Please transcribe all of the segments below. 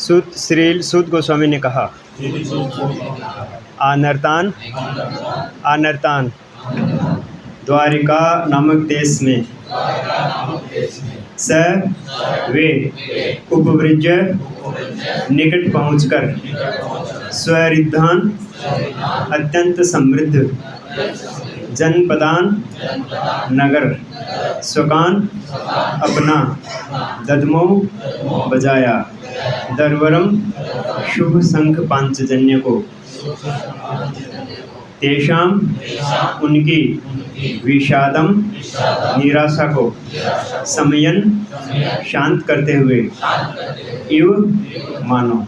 श्रील सूत गोस्वामी ने कहा, आनर्तान आनर्तान द्वारिका नामक देश में स वे उपवृज निकट पहुंचकर स्वरिद्धान अत्यंत समृद्ध जनपदान नगर स्वकान अपना ददमो बजाया दरवरम शुभ संख पांचजन्य को तेषाम उनकी विषादम निराशा को समयन शांत करते हुए इव मानो।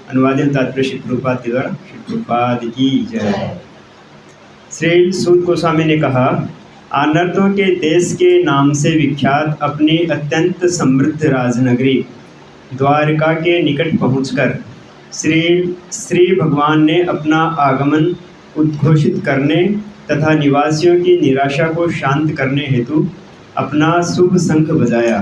अनुवादित तात्पर्य श्री प्रभुपाद के द्वारा। श्री प्रभुपाद की जय। श्री सूत गोस्वामी ने कहा, आनर्तों के देश के नाम से विख्यात अपनी अत्यंत समृद्ध राजनगरी द्वारका के निकट पहुंचकर श्री भगवान ने अपना आगमन उद्घोषित करने तथा निवासियों की निराशा को शांत करने हेतु अपना शुभ शंख बजाया।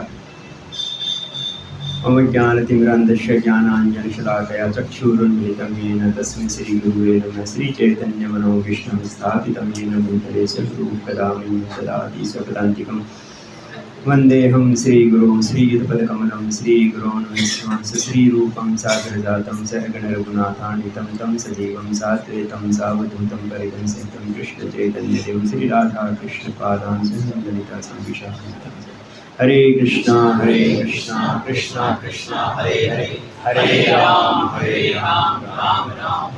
ओम ज्ञानतिमिरान्धस्य ज्ञानाञ्जनशलाकया चक्षुरुन्मिलितं येन तस्मै श्रीगुरुवे नमः। श्रीचैतन्यमनोभीष्टं स्थापितं येन भूतले स्वरूपकदामि ददाति स्वपदान्तिकम्। वन्देऽहं श्रीगुरुं श्रीयुतपदकमलं श्रीगुरोन् वैष्णवांश्च श्रीरूपं सागरजातं सहगणरघुनाथान्वितं तं सजीवं साद्वैतं सावधूतं परितं सहितं कृष्णचैतन्यदेवं श्रीराधाकृष्णपादान् सह संविशा। हरे कृष्णा कृष्णा कृष्णा हरे हरे, हरे राम राम राम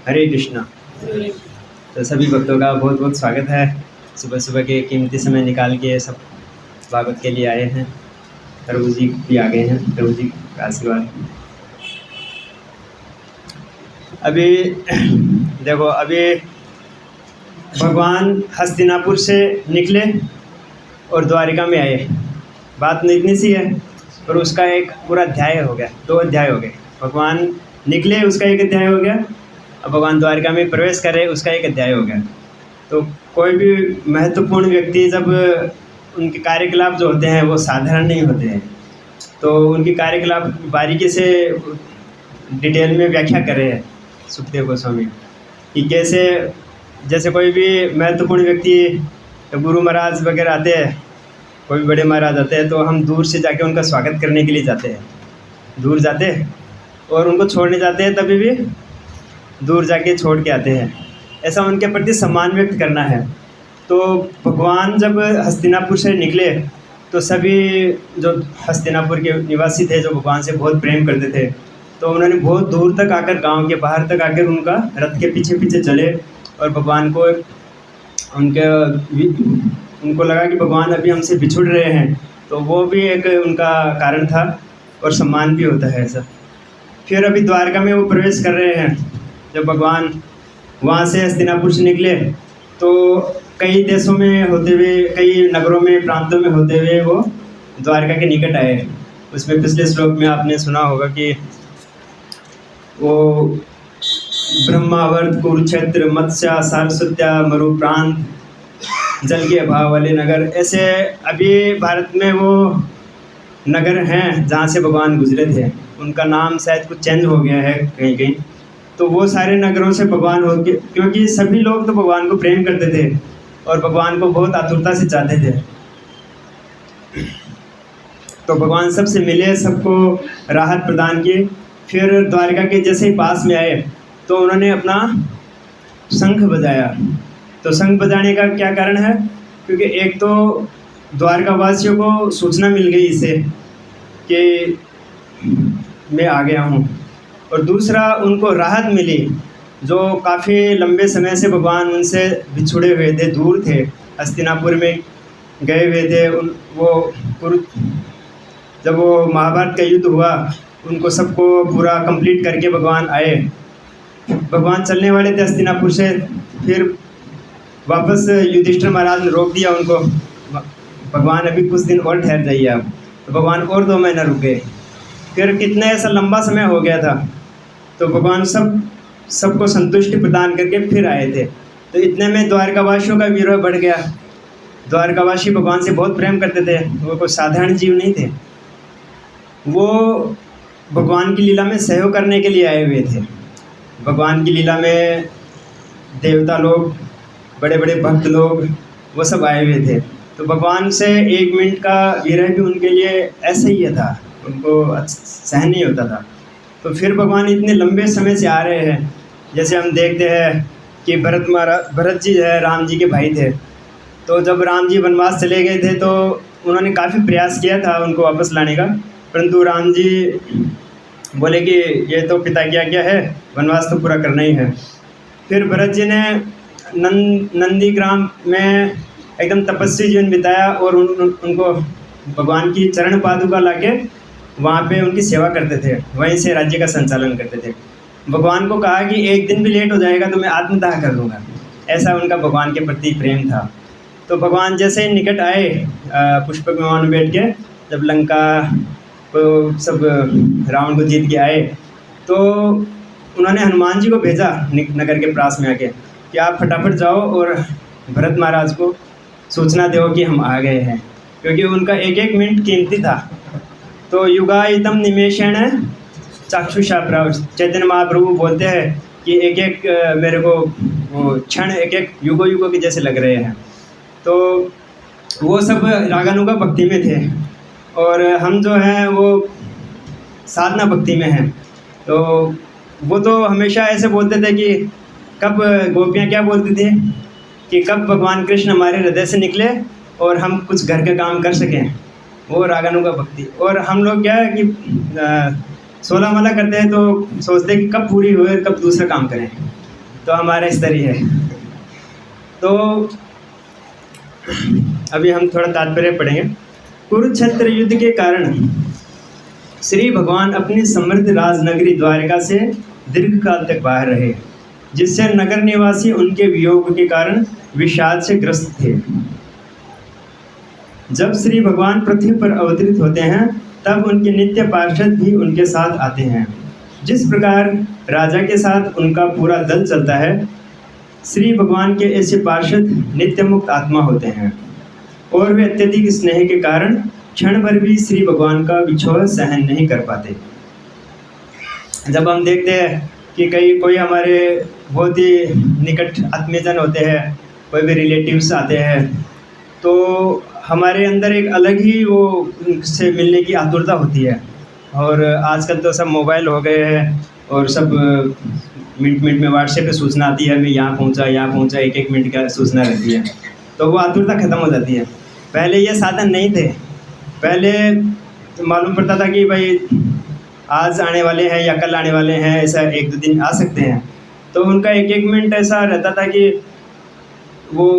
हरे कृष्णा। तो सभी भक्तों का बहुत बहुत स्वागत है। सुबह सुबह के कीमती समय निकाल के सब स्वागत के लिए आए हैं। प्रभु जी भी आ गए हैं, प्रभु जी का आशीर्वाद। अभी देखो, अभी भगवान हस्तिनापुर से निकले और द्वारिका में आए। बात नहीं इतनी सी है, पर उसका एक पूरा अध्याय हो गया, 2 अध्याय हो गए। भगवान निकले, उसका एक अध्याय हो गया। अब भगवान द्वारिका में प्रवेश करे, उसका एक अध्याय हो गया। तो कोई भी महत्वपूर्ण व्यक्ति, जब उनके कार्यकलाप जो होते हैं वो साधारण नहीं होते हैं, तो उनके कार्यकलाप बारीकी से डिटेल में व्याख्या कर रहे हैं सुखदेव गोस्वामी कि कैसे, जैसे कोई भी महत्वपूर्ण व्यक्ति, तो गुरु महाराज वगैरह आते हैं, कोई बड़े महाराज आते हैं, तो हम दूर से जाके उनका स्वागत करने के लिए जाते हैं। दूर जाते हैं और उनको छोड़ने जाते हैं, तभी भी दूर जाके छोड़ के आते हैं। ऐसा उनके प्रति सम्मान व्यक्त करना है। तो भगवान जब हस्तिनापुर से निकले तो सभी जो हस्तिनापुर के निवासी थे, जो भगवान से बहुत प्रेम करते थे, तो उन्होंने बहुत दूर तक आकर, गांव के बाहर तक आकर उनका रथ के पीछे पीछे चले और भगवान को उनको लगा कि भगवान अभी हमसे बिछुड़ रहे हैं, तो वो भी एक उनका कारण था और सम्मान भी होता है ऐसा। फिर अभी द्वारका में वो प्रवेश कर रहे हैं। जब भगवान वहाँ से हस्तिनापुर से निकले तो कई देशों में होते हुए, कई नगरों में, प्रांतों में होते हुए वो द्वारका के निकट आए। उसमें पिछले श्लोक में आपने सुना होगा कि वो ब्रह्मावर्त, कुरुक्षेत्र, मत्स्य, सारस्वत्या, मरु प्रांत, जल के अभाव वाले नगर, ऐसे अभी भारत में वो नगर हैं जहाँ से भगवान गुजरे थे। उनका नाम शायद कुछ चेंज हो गया है कहीं कहीं। तो वो सारे नगरों से भगवान हो के, क्योंकि सभी लोग तो भगवान को प्रेम करते थे और भगवान को बहुत आतुरता से चाहते थे, तो भगवान सबसे मिले, सबको राहत प्रदान की। फिर द्वारका के जैसे ही पास में आए तो उन्होंने अपना शंख बजाया। तो शंख बजाने का क्या कारण है? क्योंकि एक तो द्वारका वासियों को सूचना मिल गई इससे कि मैं आ गया हूँ, और दूसरा उनको राहत मिली, जो काफ़ी लंबे समय से भगवान उनसे बिछुड़े हुए थे, दूर थे, हस्तिनापुर में गए हुए थे। जब वो महाभारत का युद्ध हुआ, उनको सबको पूरा कंप्लीट करके भगवान आए। भगवान चलने वाले थे हस्तिनापुर से, फिर वापस युधिष्ठिर महाराज ने रोक दिया उनको, भगवान अभी कुछ दिन और ठहर जाइए आप। तो भगवान और 2 महीना रुक गए। फिर कितना ऐसा लंबा समय हो गया था, तो भगवान सबको संतुष्टि प्रदान करके फिर आए थे। तो इतने में द्वारकावासियों का विरोह बढ़ गया। द्वारकावासी भगवान से बहुत प्रेम करते थे, वो कोई साधारण जीव नहीं थे। वो भगवान की लीला में सहयोग करने के लिए आए हुए थे। भगवान की लीला में देवता लोग, बड़े बड़े भक्त लोग, वो सब आए हुए थे। तो भगवान से 1 मिनट का विरह भी उनके लिए ऐसा ही था, उनको सहन नहीं होता था। तो फिर भगवान इतने लंबे समय से आ रहे हैं, जैसे हम देखते हैं कि भरत जी है, राम जी के भाई थे। तो जब राम जी वनवास चले गए थे तो उन्होंने काफ़ी प्रयास किया था उनको वापस लाने का, परंतु राम जी बोले कि ये तो पिता की आज्ञा है, वनवास तो पूरा करना ही है। फिर भरत जी ने नंदीग्राम में एकदम तपस्वी जीवन बिताया और उनको भगवान की चरण पादुका लाके वहाँ पे उनकी सेवा करते थे, वहीं से राज्य का संचालन करते थे। भगवान को कहा कि 1 दिन भी लेट हो जाएगा तो मैं आत्मदाह कर लूँगा, ऐसा उनका भगवान के प्रति प्रेम था। तो भगवान जैसे ही निकट आए पुष्पक विमान में बैठ के, जब लंका को सब रावण को जीत के आए, तो उन्होंने हनुमान जी को भेजा नगर के पास में आके कि आप फटाफट जाओ और भरत महाराज को सूचना दो कि हम आ गए हैं, क्योंकि उनका 1-1 मिनट कीमती था। तो युगायतम निमेषेण चाक्षुषा प्राप्त, चैतन्य महाप्रभु बोलते हैं कि एक मेरे को वो क्षण एक युगों के जैसे लग रहे हैं। तो वो सब रागानुगा भक्ति में थे और हम जो हैं वो साधना भक्ति में हैं। तो वो तो हमेशा ऐसे बोलते थे कि कब, गोपियाँ क्या बोलती थी कि कब भगवान कृष्ण हमारे हृदय से निकले और हम कुछ घर के काम कर सकें, वो रागानुगा भक्ति। और हम लोग क्या है कि 16 माला करते हैं तो सोचते हैं कि कब पूरी हुए, कब दूसरा काम करें। तो हमारा इस तरह है। तो अभी हम थोड़ा तात्पर्य पढ़ेंगे। कुरुक्षेत्र युद्ध के कारण श्री भगवान अपनी समृद्ध राजनगरी द्वारका से दीर्घकाल तक बाहर रहे, जिससे नगर निवासी उनके वियोग के कारण विषाद से ग्रस्त थे। जब श्री भगवान पृथ्वी पर अवतरित होते हैं तब उनके नित्य पार्षद भी उनके साथ आते हैं। जिस प्रकार राजा के साथ उनका पूरा दल चलता है, श्री भगवान के ऐसे पार्षद नित्य मुक्त आत्मा होते हैं और वे अत्यधिक स्नेह के कारण क्षण भर भी श्री भगवान का विछोह सहन नहीं कर पाते। जब हम देखते हैं कि कोई हमारे बहुत ही निकट आत्मीयजन होते हैं, कोई भी रिलेटिव्स आते हैं, तो हमारे अंदर एक अलग ही वो उनसे मिलने की आतुरता होती है। और आजकल तो सब मोबाइल हो गए हैं और सब मिनट में व्हाट्सएप पे सूचना आती है, मैं यहाँ पहुँचा 1-1 मिनट का सूचना रहती है, तो वो आतुरता ख़त्म हो जाती है। पहले ये साधन नहीं थे। पहले तो मालूम पड़ता था कि भाई आज आने वाले हैं या कल आने वाले हैं, ऐसा 1-2 दिन आ सकते हैं। तो उनका 1-1 मिनट ऐसा रहता था कि वो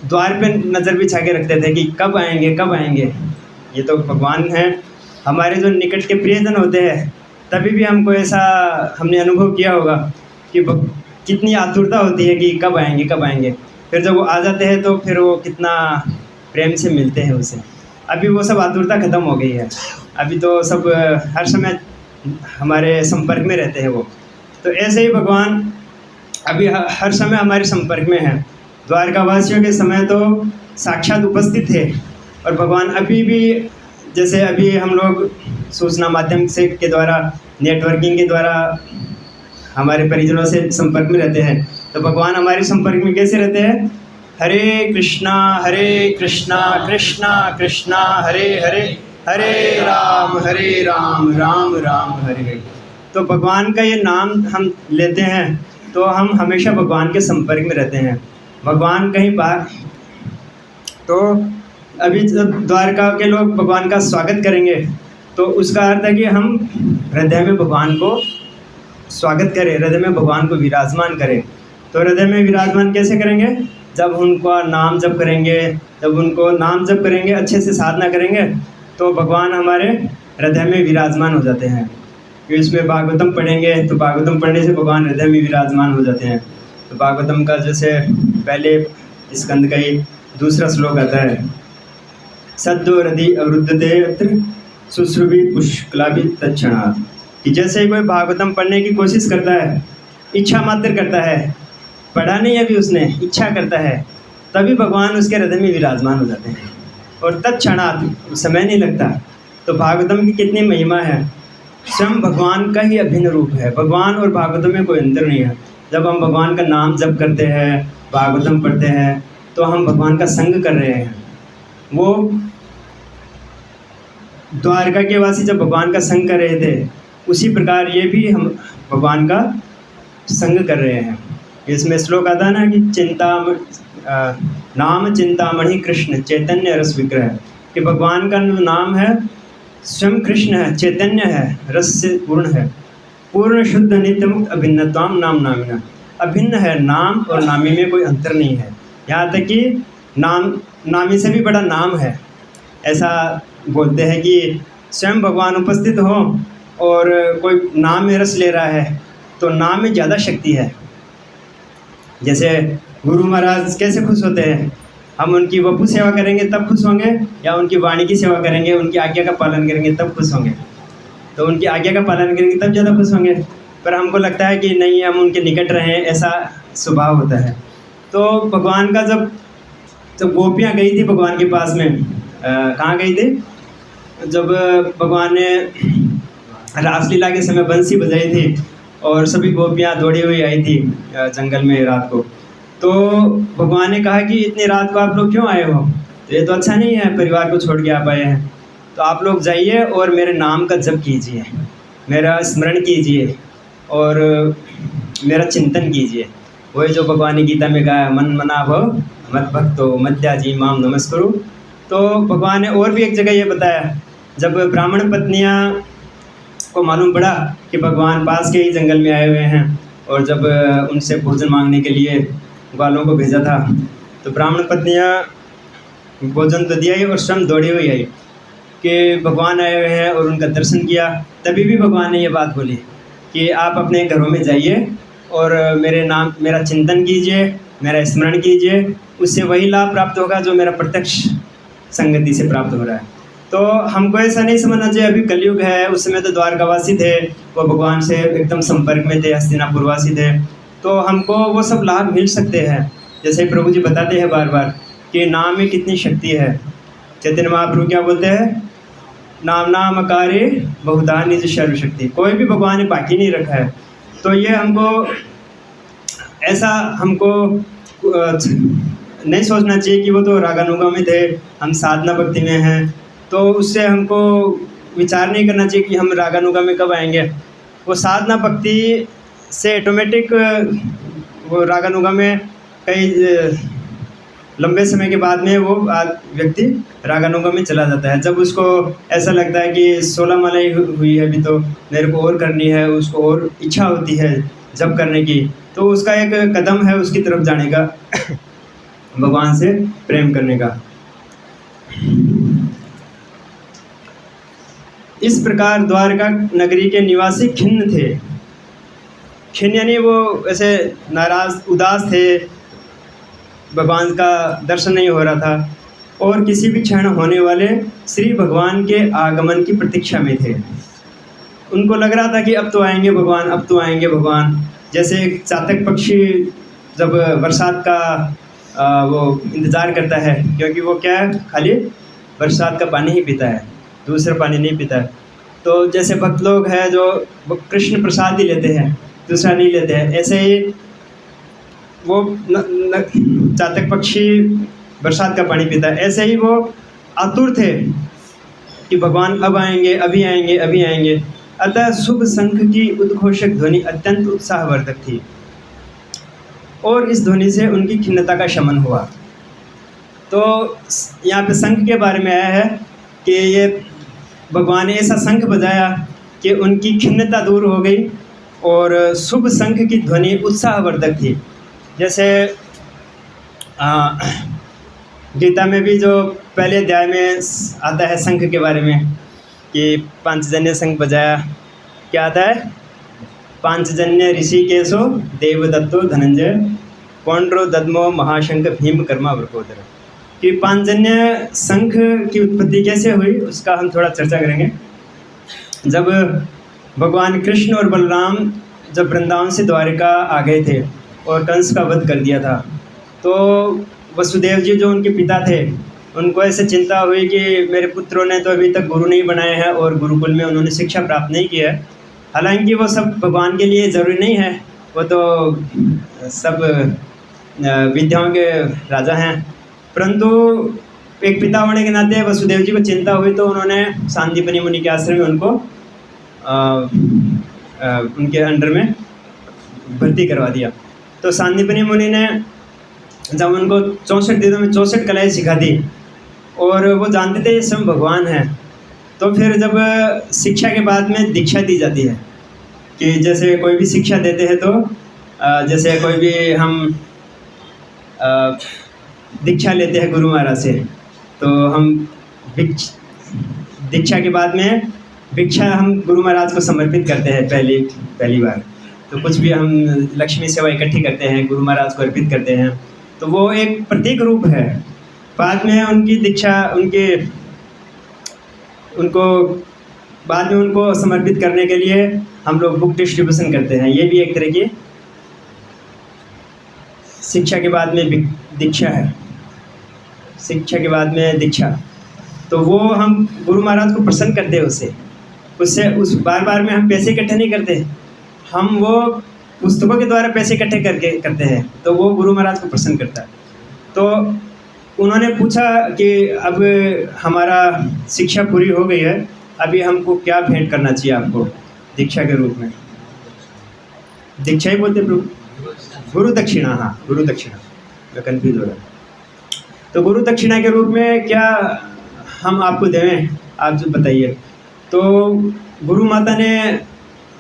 द्वार पे नज़र बिछा के रखते थे कि कब आएंगे कब आएंगे। ये तो भगवान हैं, हमारे जो निकट के प्रियजन होते हैं, तभी भी हमको ऐसा हमने अनुभव किया होगा कि कितनी आतुरता होती है कि कब आएंगे कब आएंगे। फिर जब वो आ जाते हैं तो फिर वो कितना प्रेम से मिलते हैं उसे। अभी वो सब आतुरता ख़त्म हो गई है। अभी तो सब हर समय हमारे संपर्क में रहते हैं वो। तो ऐसे ही भगवान अभी हर समय हमारे संपर्क में हैं। द्वारकावासियों के समय तो साक्षात उपस्थित थे और भगवान अभी भी, जैसे अभी हम लोग सूचना माध्यम से के द्वारा, नेटवर्किंग के द्वारा हमारे परिजनों से संपर्क में रहते हैं, तो भगवान हमारे संपर्क में कैसे रहते हैं? हरे कृष्णा कृष्णा कृष्णा हरे हरे, हरे राम राम राम हरे हरे। तो भगवान का ये नाम हम लेते हैं तो हम हमेशा भगवान के संपर्क में रहते हैं। भगवान कहीं बाहर, तो अभी जब द्वारका के लोग भगवान का स्वागत करेंगे तो उसका अर्थ है कि हम हृदय में भगवान को स्वागत करें, हृदय में भगवान को विराजमान करें। तो हृदय में विराजमान कैसे करेंगे? जब उनका नाम जप करेंगे, जब उनको नाम जप करेंगे, अच्छे से साधना करेंगे, तो भगवान हमारे हृदय में विराजमान हो जाते हैं। फिर इसमें भागवतम पढ़ेंगे तो भागवतम पढ़ने से भगवान हृदय में विराजमान हो जाते हैं। तो भागवतम का जैसे पहले स्कंद का ही दूसरा श्लोक आता है, सद्यो हृदि अवरुद्धते अत्र शुश्रुभि पुष्कलाभि तत्क्षणात्, कि जैसे कोई भागवतम पढ़ने की कोशिश करता है, इच्छा मात्र करता है, पढ़ा नहीं अभी उसने, इच्छा करता है, तभी भगवान उसके हृदय में विराजमान हो जाते हैं और तत्क्षणात् समय नहीं लगता। तो भागवतम की कितनी महिमा है। स्वयं भगवान का ही अभिन्न रूप है। भगवान और भागवतम में कोई अंतर नहीं है। जब हम भगवान का नाम जप करते हैं, भागवतम पढ़ते हैं, तो हम भगवान का संग कर रहे हैं। वो द्वारका के वासी जब भगवान का संग कर रहे थे, उसी प्रकार ये भी हम भगवान का संग कर रहे हैं। इसमें श्लोक आता ना कि नाम चिंतामणि कृष्ण चैतन्य रस विग्रह, कि भगवान का नाम है स्वयं कृष्ण है, चैतन्य है, रस से पूर्ण है, पूर्ण शुद्ध नित्य मुक्त अभिन्नत्वाम नाम नामिना। अभिन्न है, नाम और नामी में कोई अंतर नहीं है। यहाँ तक कि नामी से भी बड़ा नाम है। ऐसा बोलते हैं कि स्वयं भगवान उपस्थित हो और कोई नाम में रस ले रहा है, तो नाम में ज़्यादा शक्ति है। जैसे गुरु महाराज कैसे खुश होते हैं, हम उनकी वपु सेवा करेंगे तब खुश होंगे, या उनकी वाणी की सेवा करेंगे, उनकी आज्ञा का पालन करेंगे तब खुश होंगे। तो उनकी आज्ञा का पालन करेंगे तब ज़्यादा खुश होंगे। पर हमको लगता है कि नहीं, हम उनके निकट रहें, ऐसा स्वभाव होता है। तो भगवान का जब गोपियाँ गई थी भगवान के पास में, कहाँ गई थी? जब भगवान ने रासलीला के समय बंसी बजाई थी और सभी गोपियाँ दौड़ी हुई आई थी जंगल में रात को, तो भगवान ने कहा कि इतनी रात को आप लोग क्यों आए हो? तो ये तो अच्छा नहीं है, परिवार को छोड़ के आप आए हैं। तो आप लोग जाइए और मेरे नाम का जप कीजिए, मेरा स्मरण कीजिए और मेरा चिंतन कीजिए। वही जो भगवान ने गीता में कहा, मन मना भव मत भक्तो मध्याजी माम नमस्कुरु। तो भगवान ने और भी एक जगह ये बताया, जब ब्राह्मण पत्नियाँ को मालूम पड़ा कि भगवान पास के ही जंगल में आए हुए हैं, और जब उनसे भोजन मांगने के लिए ग्वालों को भेजा था, तो ब्राह्मण पत्नियाँ भोजन तो दिया ही और स्वयं दौड़ी हुई आई कि भगवान आए हुए हैं और उनका दर्शन किया। तभी भी भगवान ने ये बात बोली कि आप अपने घरों में जाइए और मेरा चिंतन कीजिए, मेरा स्मरण कीजिए, उससे वही लाभ प्राप्त होगा जो मेरा प्रत्यक्ष संगति से प्राप्त हो रहा है। तो हमको ऐसा नहीं समझना चाहिए अभी कलयुग है, उस समय तो द्वारकावासी थे, वो भगवान से एकदम संपर्क में थे, हस्तिनापुरवासी थे, तो हमको वो सब लाभ मिल सकते हैं। जैसे प्रभु जी बताते हैं बार बार कि नाम में कितनी शक्ति है। चैतन्य महाप्रभु क्या बोलते हैं? नाम नाम अकारे बहुधा निज सर्वशक्ति। कोई भी भगवान ने बाकी नहीं रखा है। तो ये हमको नहीं सोचना चाहिए कि वो तो रागानुगा में थे, हम साधना भक्ति में हैं, तो उससे हमको विचार नहीं करना चाहिए कि हम रागानुगा में कब आएंगे। वो साधना भक्ति से ऑटोमेटिक वो रागानुगा में कई लंबे समय के बाद में वो व्यक्ति रागानुगा में चला जाता है। जब उसको ऐसा लगता है कि 16 माला हुई है अभी, तो मेरे को और करनी है, उसको और इच्छा होती है जब करने की, तो उसका एक कदम है उसकी तरफ जाने का भगवान से प्रेम करने का। इस प्रकार द्वारका नगरी के निवासी खिन्न थे। खिन्न यानी वो ऐसे नाराज उदास थे, भगवान का दर्शन नहीं हो रहा था और किसी भी क्षण होने वाले श्री भगवान के आगमन की प्रतीक्षा में थे। उनको लग रहा था कि अब तो आएंगे भगवान, अब तो आएंगे भगवान। जैसे एक चातक पक्षी जब बरसात का वो इंतज़ार करता है, क्योंकि वो क्या है, खाली बरसात का पानी ही पीता है, दूसरा पानी नहीं पीता है। तो जैसे भक्त लोग हैं जो कृष्ण प्रसाद ही लेते हैं, दूसरा नहीं लेते हैं, ऐसे ही वो चातक पक्षी बरसात का पानी पीता है। ऐसे ही वो आतुर थे कि भगवान अब आएंगे, अभी आएंगे, अभी आएंगे। अतः शुभ शंख की उद्घोषक ध्वनि अत्यंत उत्साहवर्धक थी और इस ध्वनि से उनकी खिन्नता का शमन हुआ। तो यहाँ पे शंख के बारे में आया है कि ये भगवान ने ऐसा शंख बजाया कि उनकी खिन्नता दूर हो गई और शुभ शंख की ध्वनि उत्साहवर्धक थी। जैसे गीता में भी जो पहले अध्याय में आता है शंख के बारे में कि पांचजन्य शंख बजाया, क्या आता है? पांचजन्य ऋषिकेशो देवदत्तो धनंजय पौंड्रो दद्मो महाशंख भीम कर्मा वृकोदर। कि पांचजन्य शंख की उत्पत्ति कैसे हुई उसका हम थोड़ा चर्चा करेंगे। जब भगवान कृष्ण और बलराम जब वृंदावन से द्वारिका आ गए थे और कंस का वध कर दिया था, तो वसुदेव जी जो उनके पिता थे उनको ऐसे चिंता हुई कि मेरे पुत्रों ने तो अभी तक गुरु नहीं बनाए हैं और गुरुकुल में उन्होंने शिक्षा प्राप्त नहीं की है। हालांकि वो सब भगवान के लिए ज़रूरी नहीं है, वो तो सब विद्याओं के राजा हैं, परंतु एक पिता होने के नाते वसुदेव जी को चिंता हुई तो उन्होंने सांदीपनि मुनि के आश्रम में उनको उनके अंडर में भर्ती करवा दिया। तो सांदीपनि मुनि ने जब उनको 64 दिनों में 64 कलाएँ सिखा दी और वो जानते थे ये स्वयं भगवान हैं, तो फिर जब शिक्षा के बाद में दीक्षा दी जाती है कि जैसे कोई भी शिक्षा देते हैं तो जैसे कोई भी हम दीक्षा लेते हैं गुरु महाराज से, तो हम दीक्षा के बाद में भिक्षा हम गुरु महाराज को समर्पित करते हैं पहली बार। तो कुछ भी हम लक्ष्मी सेवा इकट्ठी करते हैं, गुरु महाराज को अर्पित करते हैं, तो वो एक प्रतीक रूप है। बाद में उनकी दीक्षा बाद में उनको समर्पित करने के लिए हम लोग बुक डिस्ट्रीब्यूशन करते हैं। ये भी एक तरह की शिक्षा के बाद में दीक्षा है, शिक्षा के बाद में दीक्षा। तो वो हम गुरु महाराज को प्रसन्न करते हैं उससे उस बार में हम पैसे इकट्ठे नहीं करते, हम वो पुस्तकों के द्वारा पैसे इकट्ठे करते हैं, तो वो गुरु महाराज को प्रसन्न करता है। तो उन्होंने पूछा कि अब हमारा शिक्षा पूरी हो गई है, अभी हमको क्या भेंट करना चाहिए आपको दीक्षा के रूप में? दीक्षा ही बोलते प्रभु, गुरु दक्षिणा। हाँ, गुरु दक्षिणा, मैं कन्फ्यूज हो रहा हूँ। तो गुरु दक्षिणा के रूप में क्या हम आपको देवें, आप जो बताइए। तो गुरु माता ने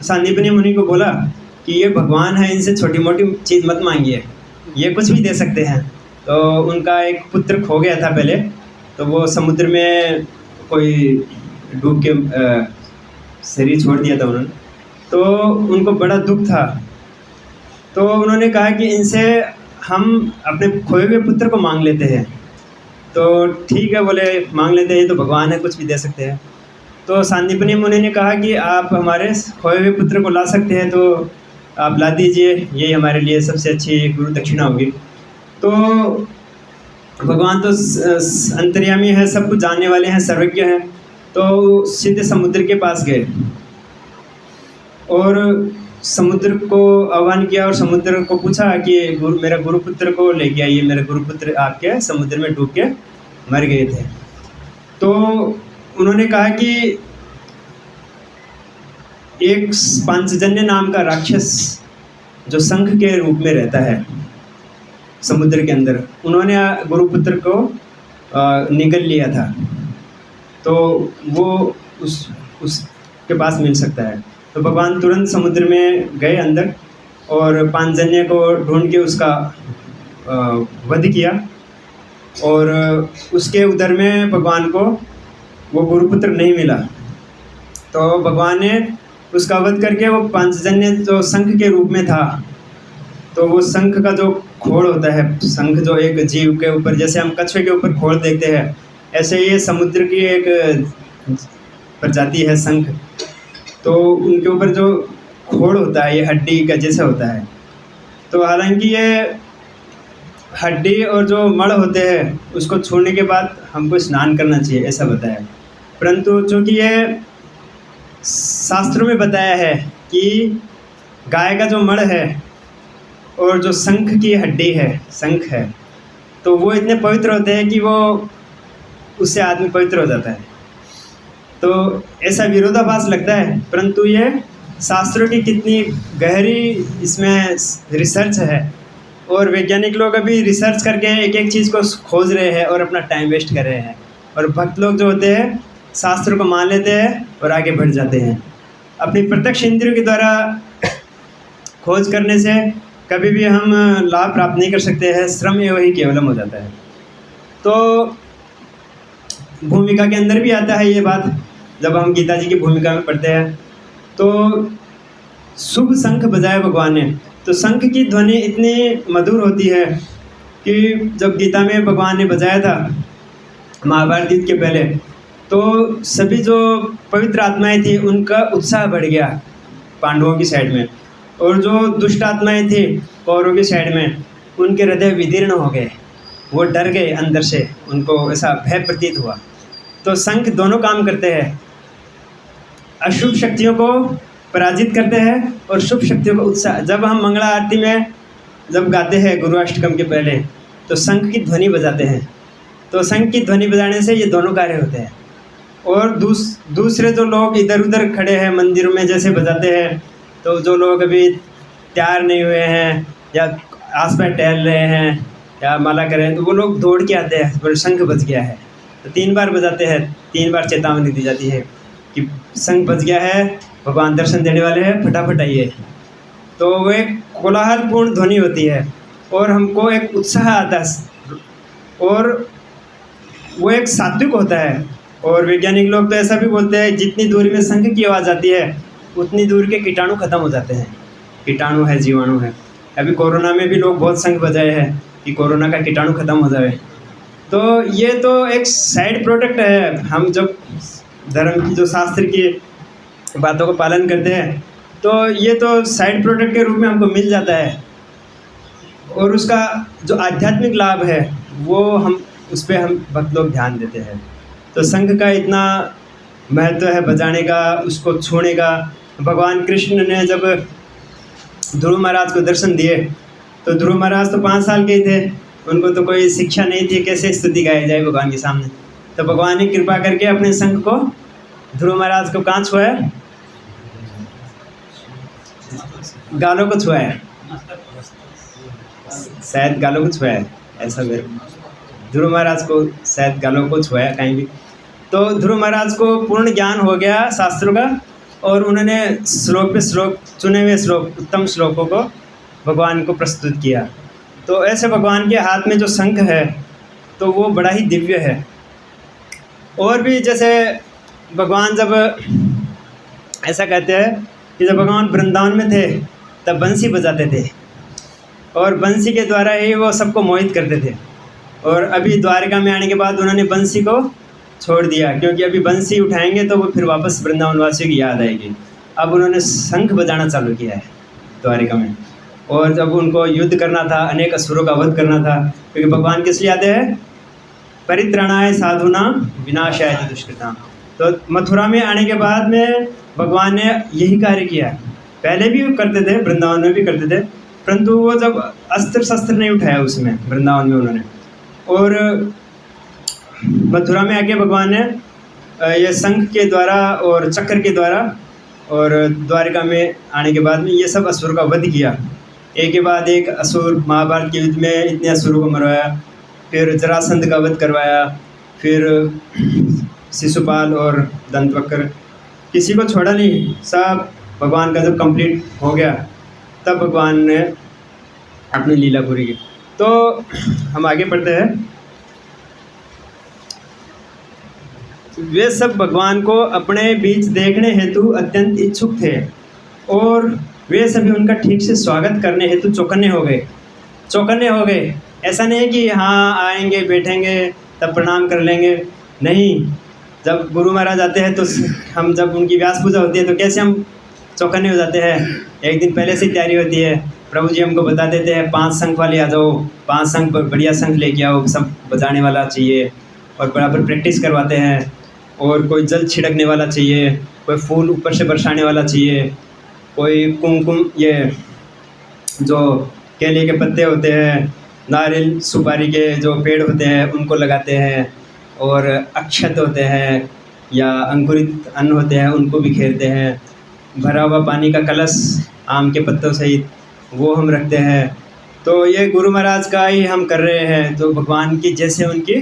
सांदीपनि मुनि को बोला कि ये भगवान है, इनसे छोटी मोटी चीज़ मत मांगिए, ये कुछ भी दे सकते हैं। तो उनका एक पुत्र खो गया था पहले, तो वो समुद्र में कोई डूब के शरीर छोड़ दिया था उन्होंने, तो उनको बड़ा दुख था। तो उन्होंने कहा कि इनसे हम अपने खोए हुए पुत्र को मांग लेते हैं। तो ठीक है बोले, मांग लेते हैं, तो भगवान है, कुछ भी दे सकते हैं। तो सांदीपनि मुनि ने कहा कि आप हमारे खोए हुए पुत्र को ला सकते हैं, तो आप ला दीजिए, यही हमारे लिए सबसे अच्छी गुरु दक्षिणा होगी। तो भगवान तो अंतर्यामी है, सब कुछ जानने वाले हैं, सर्वज्ञ हैं, तो सीधे समुद्र के पास गए और समुद्र को आह्वान किया और समुद्र को पूछा कि मेरा गुरुपुत्र को लेके आइए, मेरे गुरुपुत्र आपके समुद्र में डूब के मर गए थे। तो उन्होंने कहा कि एक पांचजन्य नाम का राक्षस जो शंख के रूप में रहता है समुद्र के अंदर, उन्होंने गुरुपुत्र को निगल लिया था, तो वो उसके पास मिल सकता है। तो भगवान तुरंत समुद्र में गए अंदर और पांचजन्य को ढूंढ के उसका वध किया और उसके उदर में भगवान को वो गुरुपुत्र नहीं मिला। तो भगवान ने उसका वध करके वो पांचजन्य जो शंख के रूप में था, तो वो शंख का जो खोल होता है, शंख जो एक जीव के ऊपर, जैसे हम कछुए के ऊपर खोल देखते हैं, ऐसे ये समुद्र की एक प्रजाति है शंख। तो उनके ऊपर जो खोल होता है ये हड्डी का जैसा होता है। तो हालांकि ये हड्डी और जो मड़ होते हैं उसको छूने के बाद हमको स्नान करना चाहिए, ऐसा बताया। परंतु चूँकि ये शास्त्रों में बताया है कि गाय का जो मड़ है और जो शंख की हड्डी है, शंख है, तो वो इतने पवित्र होते हैं कि वो उससे आदमी पवित्र हो जाता है। तो ऐसा विरोधाभास लगता है, परंतु ये शास्त्रों की कितनी गहरी इसमें रिसर्च है और वैज्ञानिक लोग अभी रिसर्च करके एक एक चीज़ को खोज रहे हैं और अपना टाइम वेस्ट कर रहे हैं। और भक्त लोग जो होते हैं शास्त्रों को मान लेते हैं और आगे बढ़ जाते हैं। अपनी प्रत्यक्ष इंद्रियों के द्वारा खोज करने से कभी भी हम लाभ प्राप्त नहीं कर सकते हैं, श्रम एवं ही केवलम हो जाता है। तो भूमिका के अंदर भी आता है ये बात, जब हम गीता जी की भूमिका में पढ़ते हैं तो शुभ शंख बजाए भगवान ने। तो शंख की ध्वनि इतनी मधुर होती है कि जब गीता में भगवान ने बजाया था महाभारत युद्ध के पहले, तो सभी जो पवित्र आत्माएं थी उनका उत्साह बढ़ गया पांडवों की साइड में, और जो दुष्ट आत्माएं थी कौरवों की साइड में उनके हृदय विदीर्ण हो गए। वो डर गए अंदर से, उनको ऐसा भय प्रतीत हुआ। तो शंख दोनों काम करते हैं, अशुभ शक्तियों को पराजित करते हैं और शुभ शक्तियों को उत्साह। जब हम मंगला आरती में जब गाते हैं गुरुअष्टकम के पहले, तो शंख की ध्वनि बजाते हैं। तो शंख की ध्वनि बजाने से ये दोनों कार्य होते हैं। और दूसरे जो लोग इधर उधर खड़े हैं मंदिरों में जैसे बजाते हैं, तो जो लोग अभी तैयार नहीं हुए हैं या आसपास टहल रहे हैं या माला कर रहे हैं, तो वो लोग दौड़ के आते हैं, पर शंख बज गया है तो 3 बार बजाते हैं, 3 बार चेतावनी दी जाती है कि शंख बज गया है, भगवान दर्शन देने वाले हैं, फटाफट आइए। तो वो एक कोलाहलपूर्ण ध्वनि होती है और हमको एक उत्साह आता है और वो एक सात्विक होता है। और वैज्ञानिक लोग तो ऐसा भी बोलते हैं जितनी दूरी में शंख की आवाज़ आती है उतनी दूर के कीटाणु खत्म हो जाते हैं। कीटाणु है, जीवाणु है। अभी कोरोना में भी लोग बहुत शंख बजाए हैं कि कोरोना का कीटाणु खत्म हो जाए। तो ये तो एक साइड प्रोडक्ट है। हम जब धर्म की जो शास्त्र की बातों को पालन करते हैं तो ये तो साइड प्रोडक्ट के रूप में हमको मिल जाता है, और उसका जो आध्यात्मिक लाभ है वो हम उस पर हम भक्त लोग ध्यान देते हैं। तो शंख का इतना महत्व है बजाने का, उसको छूने का। भगवान कृष्ण ने जब ध्रुव महाराज को दर्शन दिए तो ध्रुव महाराज तो 5 साल के ही थे, उनको तो कोई शिक्षा नहीं थी कैसे स्तुति गाई जाए भगवान के सामने। तो भगवान ने कृपा करके अपने शंख को ध्रुव महाराज को कहाँ छुआया? गालों को छुआया, शायद गालों को छुआया, ऐसा मेरे ध्रुव महाराज को शायद गालों को छुआया कहीं भी। तो ध्रुव महाराज को पूर्ण ज्ञान हो गया शास्त्रों का, और उन्होंने श्लोक पे श्लोक, चुने हुए श्लोक, उत्तम श्लोकों को भगवान को प्रस्तुत किया। तो ऐसे भगवान के हाथ में जो शंख है तो वो बड़ा ही दिव्य है। और भी जैसे भगवान जब ऐसा कहते हैं कि जब भगवान वृंदावन में थे तब बंसी बजाते थे और बंसी के द्वारा ही वो सबको मोहित करते थे। और अभी द्वारका में आने के बाद उन्होंने बंसी को छोड़ दिया, क्योंकि अभी बंसी उठाएंगे तो वो फिर वापस वृंदावन वासियों की याद आएगी। अब उन्होंने शंख बजाना चालू किया है द्वारिका में। और जब उनको युद्ध करना था, अनेक असुरों का वध करना था, क्योंकि भगवान किस लिए आते हैं? परित्राणाय साधुना विनाशाय च दुष्कृताम। तो मथुरा में आने के बाद में भगवान ने यही कार्य किया। पहले भी करते थे, वृंदावन में भी करते थे, परंतु वो जब अस्त्र शस्त्र नहीं उठाया उसमें वृंदावन में उन्होंने, और मथुरा में आके भगवान ने ये शंख के द्वारा और चक्र के द्वारा और द्वारिका में आने के बाद में ये सब असुर का वध किया। एक के बाद एक असुर, महाभारत के युद्ध में इतने असुरों को मरवाया, फिर जरासंध का वध करवाया, फिर शिशुपाल और दंतवक्र, किसी को छोड़ा नहीं। सब भगवान का जब कंप्लीट हो गया तब भगवान ने अपनी लीला पूरी की। तो हम आगे पढ़ते हैं। वे सब भगवान को अपने बीच देखने हेतु अत्यंत इच्छुक थे और वे सभी उनका ठीक से स्वागत करने हेतु चौकन्ने हो गए। ऐसा नहीं है कि हाँ आएंगे बैठेंगे तब प्रणाम कर लेंगे, नहीं। जब गुरु महाराज आते हैं तो हम, जब उनकी व्यास पूजा होती है तो कैसे हम चौकन्ने हो जाते हैं? एक दिन पहले से तैयारी होती है, प्रभु जी हमको बता देते हैं 5 शंख वाले आ जाओ, 5 शंख बढ़िया शंख लेके आओ, सब बजाने वाला चाहिए, और बराबर प्रैक्टिस करवाते हैं। और कोई जल छिड़कने वाला चाहिए, कोई फूल ऊपर से बरसाने वाला चाहिए, कोई कुमकुम, ये जो केले के पत्ते होते हैं, नारियल सुपारी के जो पेड़ होते हैं उनको लगाते हैं, और अक्षत होते हैं या अंकुरित अन्न होते हैं उनको बिखेरते हैं। भरा हुआ पानी का कलश आम के पत्तों सहित वो हम रखते हैं। तो ये गुरु महाराज का ही हम कर रहे हैं। तो भगवान की जैसे उनकी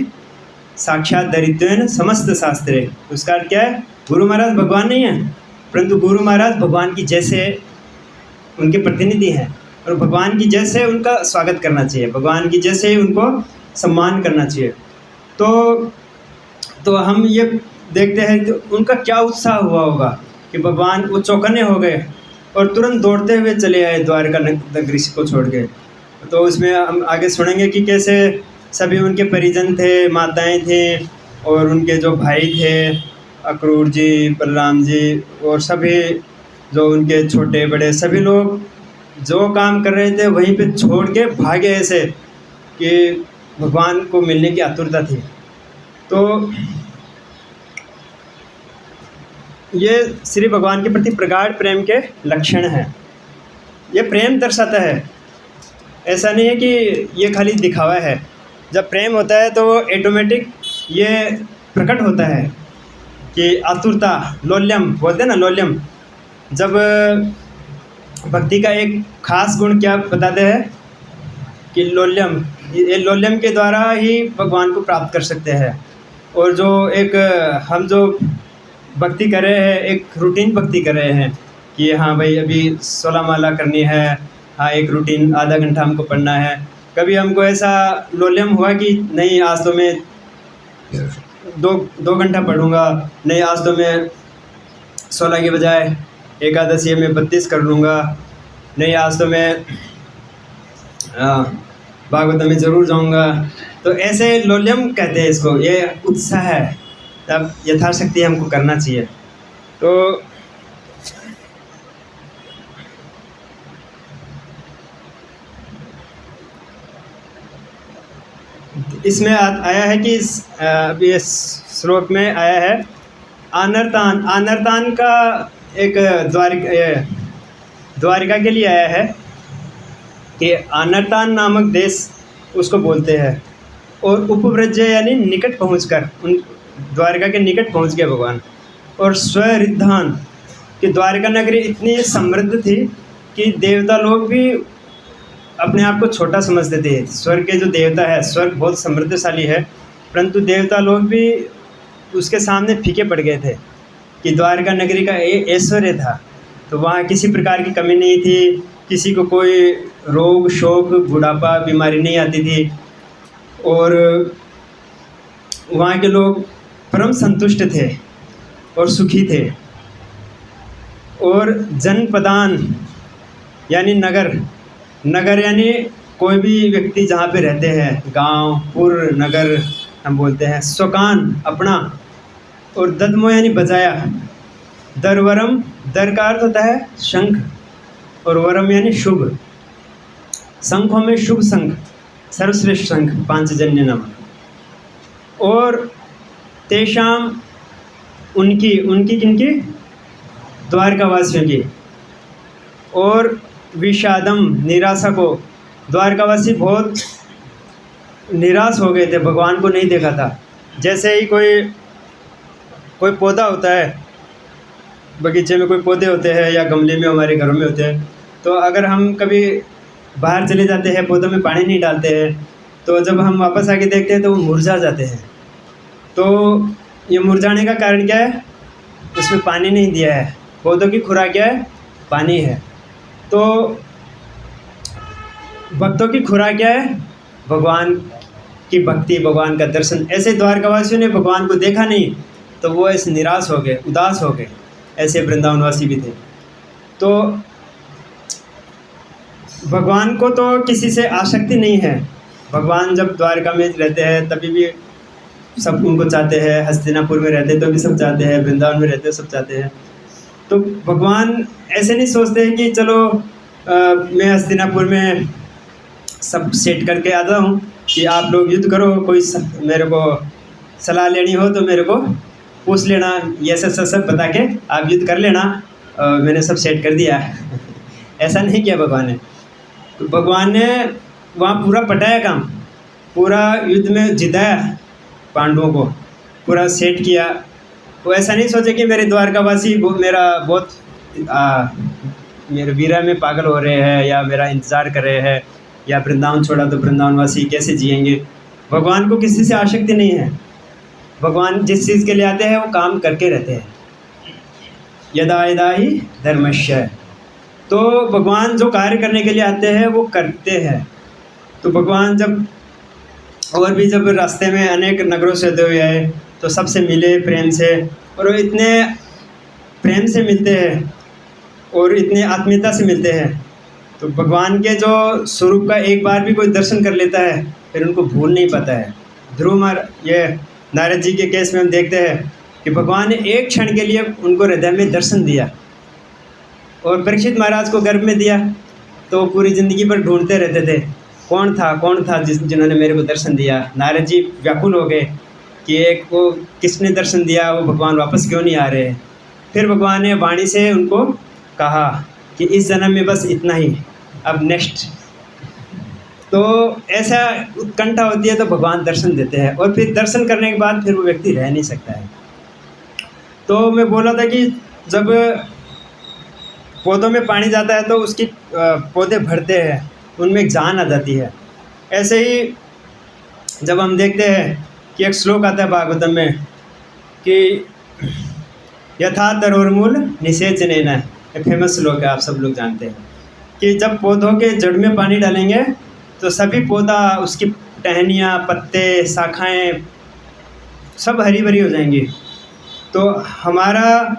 साक्षात दरिद्रेण समस्त शास्त्रे, उसका अर्थ क्या है? गुरु महाराज भगवान नहीं है, परंतु गुरु महाराज भगवान की जैसे उनके प्रतिनिधि हैं, और भगवान की जैसे उनका स्वागत करना चाहिए, भगवान की जैसे ही उनको सम्मान करना चाहिए। तो हम ये देखते हैं कि उनका क्या उत्साह हुआ होगा कि भगवान वो चौकन्ने हो गए और तुरंत दौड़ते हुए चले आए द्वारका नगरी को छोड़ के। तो उसमें हम आगे सुनेंगे कि कैसे सभी उनके परिजन थे, माताएं थे, और उनके जो भाई थे, अक्रूर जी, बलराम जी, और सभी जो उनके छोटे बड़े सभी लोग जो काम कर रहे थे वहीं पे छोड़ के भागे ऐसे कि भगवान को मिलने की आतुरता थी। तो ये श्री भगवान के प्रति प्रगाढ़ प्रेम के लक्षण हैं। ये प्रेम दर्शाता है, ऐसा नहीं है कि ये खाली दिखावा है। जब प्रेम होता है तो वो ऑटोमेटिक ये प्रकट होता है कि आतुरता, लौल्यम बोलते हैं ना, लौल्यम। जब भक्ति का एक खास गुण क्या बताते हैं कि लौल्यम, ये लौल्यम के द्वारा ही भगवान को प्राप्त कर सकते हैं। और जो एक हम जो भक्ति कर रहे हैं, एक रूटीन भक्ति कर रहे हैं कि हाँ भाई अभी 16 माला करनी है, हाँ एक रूटीन आधा घंटा हमको पढ़ना है। कभी हमको ऐसा लौल्यम हुआ कि नहीं आज तो मैं दो घंटा पढ़ूँगा, नहीं आज तो मैं 16 के बजाय एकादशी में 32 कर लूँगा, नहीं आज तो मैं भागवत में ज़रूर जाऊँगा। तो ऐसे लौल्यम कहते हैं इसको, ये उत्साह है। तब यथाशक्ति हमको करना चाहिए। तो इसमें आया है कि अभी इस श्लोक में आया है आनर्तान। आनर्तान का एक द्वारिका के लिए आया है कि आनर्तान नामक देश उसको बोलते हैं। और उपव्रज यानी निकट पहुंचकर, उन द्वारिका के निकट पहुंच गए भगवान। और स्वरिद्धान कि द्वारिका नगरी इतनी समृद्ध थी कि देवता लोग भी अपने आप को छोटा समझते थे। स्वर्ग के जो देवता है, स्वर्ग बहुत समृद्धशाली है, परंतु देवता लोग भी उसके सामने फीके पड़ गए थे कि द्वारिका नगरी का ऐश्वर्य था। तो वहाँ किसी प्रकार की कमी नहीं थी, किसी को कोई रोग शोक बुढ़ापा बीमारी नहीं आती थी। और वहाँ के लोग परम संतुष्ट थे और सुखी थे। और जनपदान यानी नगर, नगर यानी कोई भी व्यक्ति जहाँ पे रहते हैं, गांव, पुर, नगर हम बोलते हैं। स्वकान अपना, और ददमो यानी बजाया। दरवरम, दर का अर्थ होता है शंख, और वरम यानी शुभ। शंखों में शुभ शंख, सर्वश्रेष्ठ शंख, पांचजन्य नमन। और तेषाम उनकी, उनकी किनकी? द्वारकावासियों की। और विषादम निराशा को, द्वारकावासी बहुत निराश हो गए थे, भगवान को नहीं देखा था। जैसे ही कोई पौधा होता है, बगीचे में कोई पौधे होते हैं या गमले में हमारे घरों में होते हैं, तो अगर हम कभी बाहर चले जाते हैं, पौधों में पानी नहीं डालते हैं, तो जब हम वापस आके देखते हैं तो वो मुरझा जाते हैं। तो ये मुरझाने का कारण क्या है? उसमें पानी नहीं दिया है। पौधों की खुराक क्या है? पानी है। तो भक्तों की खुराक क्या है? भगवान की भक्ति, भगवान का दर्शन। ऐसे द्वारकावासियों ने भगवान को देखा नहीं तो वो ऐसे निराश हो गए, उदास हो गए। ऐसे वृंदावनवासी भी थे। तो भगवान को तो किसी से आसक्ति नहीं है। भगवान जब द्वारका में रहते हैं तभी भी सब उनको चाहते हैं, हस्तिनापुर में रहते तो भी सब चाहते हैं, वृंदावन में रहते सब चाहते हैं। तो भगवान ऐसे नहीं सोचते हैं कि चलो मैं हस्तिनापुर में सब सेट करके आता हूँ कि आप लोग युद्ध करो, कोई मेरे को सलाह लेनी हो तो मेरे को पूछ लेना, ये सब बता के आप युद्ध कर लेना, मैंने सब सेट कर दिया। ऐसा नहीं किया भगवान ने। तो भगवान ने वहाँ पूरा पटाया काम, पूरा युद्ध में जिताया पांडवों को, पूरा सेट किया। वो ऐसा नहीं सोचे कि मेरे द्वारकावासी मेरा बहुत मेरे वीरा में पागल हो रहे हैं या मेरा इंतज़ार कर रहे हैं, या वृंदावन छोड़ा तो वृंदावनवासी कैसे जिएंगे। भगवान को किसी से आसक्ति नहीं है। भगवान जिस चीज़ के लिए आते हैं वो काम करके रहते हैं। यदा यदा ही धर्मस्य। तो भगवान जो कार्य करने के लिए आते हैं वो करते हैं। तो भगवान जब और भी जब रास्ते में अनेक नगरों से होते हुए आए तो सबसे मिले प्रेम से, और वो इतने प्रेम से मिलते हैं और इतने आत्मीयता से मिलते हैं। तो भगवान के जो स्वरूप का एक बार भी कोई दर्शन कर लेता है फिर उनको भूल नहीं पाता है। ध्रुव ये नारद जी के केस में हम देखते हैं कि भगवान ने एक क्षण के लिए उनको हृदय में दर्शन दिया, और परीक्षित महाराज को गर्भ में दिया तो वो पूरी ज़िंदगी भर ढूंढते रहते थे कौन था जिन्होंने मेरे को दर्शन दिया। नारद जी व्याकुल हो गए कि एक को किसने दर्शन दिया, वो भगवान वापस क्यों नहीं आ रहे। फिर भगवान ने वाणी से उनको कहा कि इस जन्म में बस इतना ही, अब नेक्स्ट। तो ऐसा उत्कंठा होती है तो भगवान दर्शन देते हैं, और फिर दर्शन करने के बाद फिर वो व्यक्ति रह नहीं सकता है। तो मैं बोला था कि जब पौधों में पानी जाता है तो उसकी पौधे भरते हैं, उनमें एक जान आ जाती है। ऐसे ही जब हम देखते हैं कि एक श्लोक आता है भागवतम में कि यथा तरोर्मूल निषेचनेन, एक फेमस श्लोक है, आप सब लोग जानते हैं कि जब पौधों के जड़ में पानी डालेंगे तो सभी पौधा, उसकी टहनियाँ, पत्ते, शाखाएँ सब हरी भरी हो जाएंगी। तो हमारा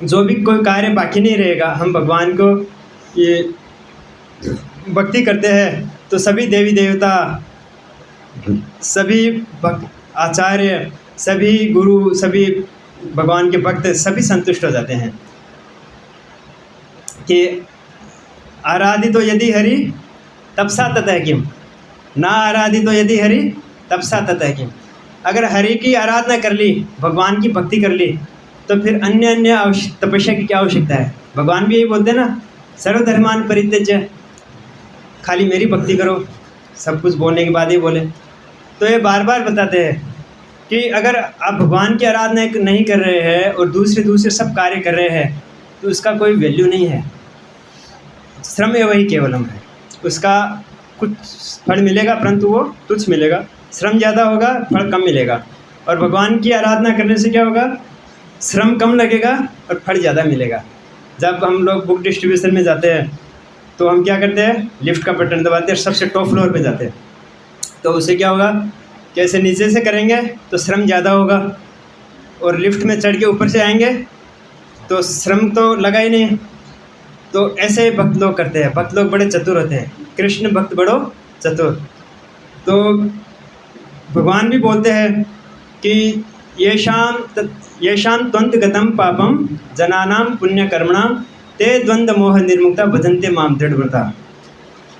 जो भी कोई कार्य बाकी नहीं रहेगा। हम भगवान को ये भक्ति करते हैं तो सभी देवी देवता, सभी आचार्य, सभी गुरु, सभी भगवान के भक्त सभी संतुष्ट हो जाते हैं कि आराधितो यदि हरि तपसा ततः किम, ना आराधितो यदि हरि तपसा ततः किम। अगर हरि की आराधना कर ली, भगवान की भक्ति कर ली, तो फिर अन्य तपस्या की क्या आवश्यकता है। भगवान भी यही बोलते हैं ना, सर्वधर्मान परित्यज्य, खाली मेरी भक्ति करो। सब कुछ बोलने के बाद ही बोले। तो ये बार बार बताते हैं कि अगर आप भगवान की आराधना नहीं कर रहे हैं और दूसरे सब कार्य कर रहे हैं तो उसका कोई वैल्यू नहीं है। श्रम वही केवलम है, उसका कुछ फल मिलेगा परंतु वो तुच्छ मिलेगा। श्रम ज़्यादा होगा, फल कम मिलेगा। और भगवान की आराधना करने से क्या होगा, श्रम कम लगेगा और फल ज़्यादा मिलेगा। जब हम लोग बुक डिस्ट्रीब्यूशन में जाते हैं तो हम क्या करते हैं, लिफ्ट का बटन दबाते हैं, सबसे टॉप फ्लोर पे जाते हैं। तो उससे क्या होगा, कैसे नीचे से करेंगे तो श्रम ज़्यादा होगा, और लिफ्ट में चढ़ के ऊपर से आएंगे तो श्रम तो लगा ही नहीं। तो ऐसे भक्त लोग करते हैं। भक्त लोग बड़े चतुर होते हैं, कृष्ण भक्त बड़ो चतुर। तो भगवान भी बोलते हैं कि येषां त्वन्तगतं पापम जनानां पुण्यकर्मणां ते द्वंद्व मोह निर्मुक्ता भजन्ते माम दृढ़व्रता।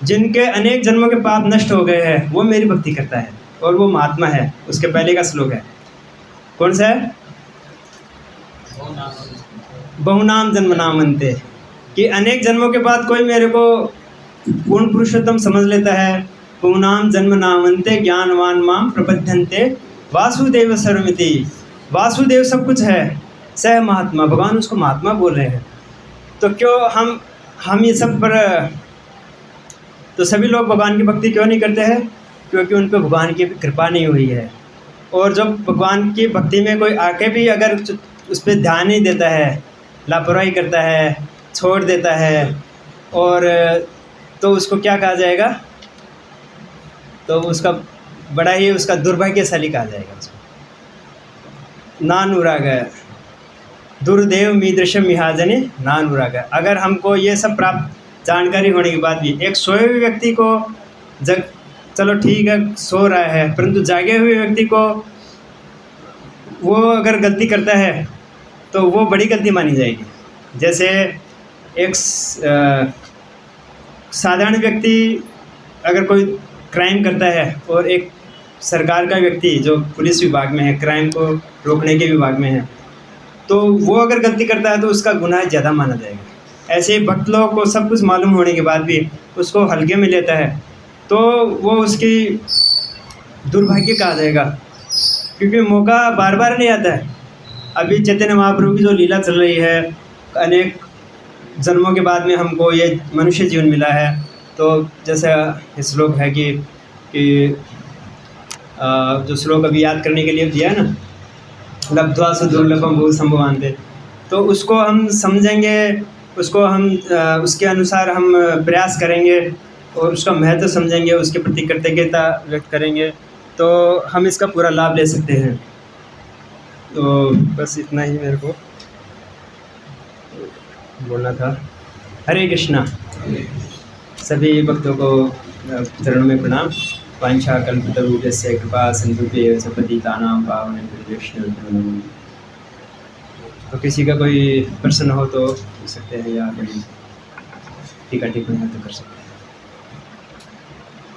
जिनके अनेक जन्मों के पाप नष्ट हो गए हैं वो मेरी भक्ति करता है, और वो महात्मा है। उसके पहले का श्लोक है, कौन सा है, बहुनाम जन्मनामन्ते, कि अनेक जन्मों के बाद कोई मेरे को पूर्ण पुरुषोत्तम समझ लेता है। बहुनाम जन्मनामन्ते ज्ञानवान माम प्रपद्यन्ते वासुदेव सर्वमिति। वासुदेव सब कुछ है, सह महात्मा, भगवान उसको महात्मा बोल रहे हैं। तो क्यों हम ये सब पर, तो सभी लोग भगवान की भक्ति क्यों नहीं करते हैं, क्योंकि उन पर भगवान की कृपा नहीं हुई है। और जब भगवान की भक्ति में कोई आके भी अगर उस पर ध्यान नहीं देता है, लापरवाही करता है, छोड़ देता है, और तो उसको क्या कहा जाएगा, तो उसका बड़ा ही उसका दुर्भाग्यशाली कहा जाएगा उसको। नानुराग दुर्देव मीदृशम मिहाजने नानुराग। अगर हमको ये सब प्राप्त जानकारी होने के बाद भी एक सोए हुए व्यक्ति को चलो ठीक है सो रहा है, परंतु जागे हुए व्यक्ति को वो अगर गलती करता है तो वो बड़ी गलती मानी जाएगी। जैसे एक साधारण व्यक्ति अगर कोई क्राइम करता है और एक सरकार का व्यक्ति जो पुलिस विभाग में है, क्राइम को रोकने के विभाग में है, तो वो अगर गलती करता है तो उसका गुनाह ज़्यादा माना जाएगा। ऐसे ही भक्त लोगों को सब कुछ मालूम होने के बाद भी उसको हल्के में लेता है तो वो उसकी दुर्भाग्य कहा जाएगा, क्योंकि मौका बार बार नहीं आता है। अभी चैतन्य महाप्रभु की जो लीला चल रही है, अनेक जन्मों के बाद में हमको ये मनुष्य जीवन मिला है। तो जैसा श्लोक है कि जो श्लोक अभी याद करने के लिए दिया है ना, लब्ध्वा सुदुर्लभम बहु संभवान्ते, तो उसको हम समझेंगे, उसको हम उसके अनुसार हम प्रयास करेंगे और उसका महत्व समझेंगे, उसके प्रति कृतज्ञता व्यक्त करेंगे, तो हम इसका पूरा लाभ ले सकते हैं। तो बस इतना ही मेरे को बोलना था। हरे कृष्णा। सभी भक्तों को चरणों में प्रणाम। वांछा कल्पतरुभ्यस्य कृपा सिन्धुभ्येव च पतितानां पावनेभ्यो वैष्णवेभ्यो नमो। तो किसी का कोई प्रश्न हो तो पूछ सकते हैं, या कोई टीका टिप्पणी हो तो कर सकते हैं।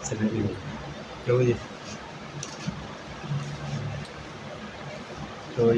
प्रभु जी तो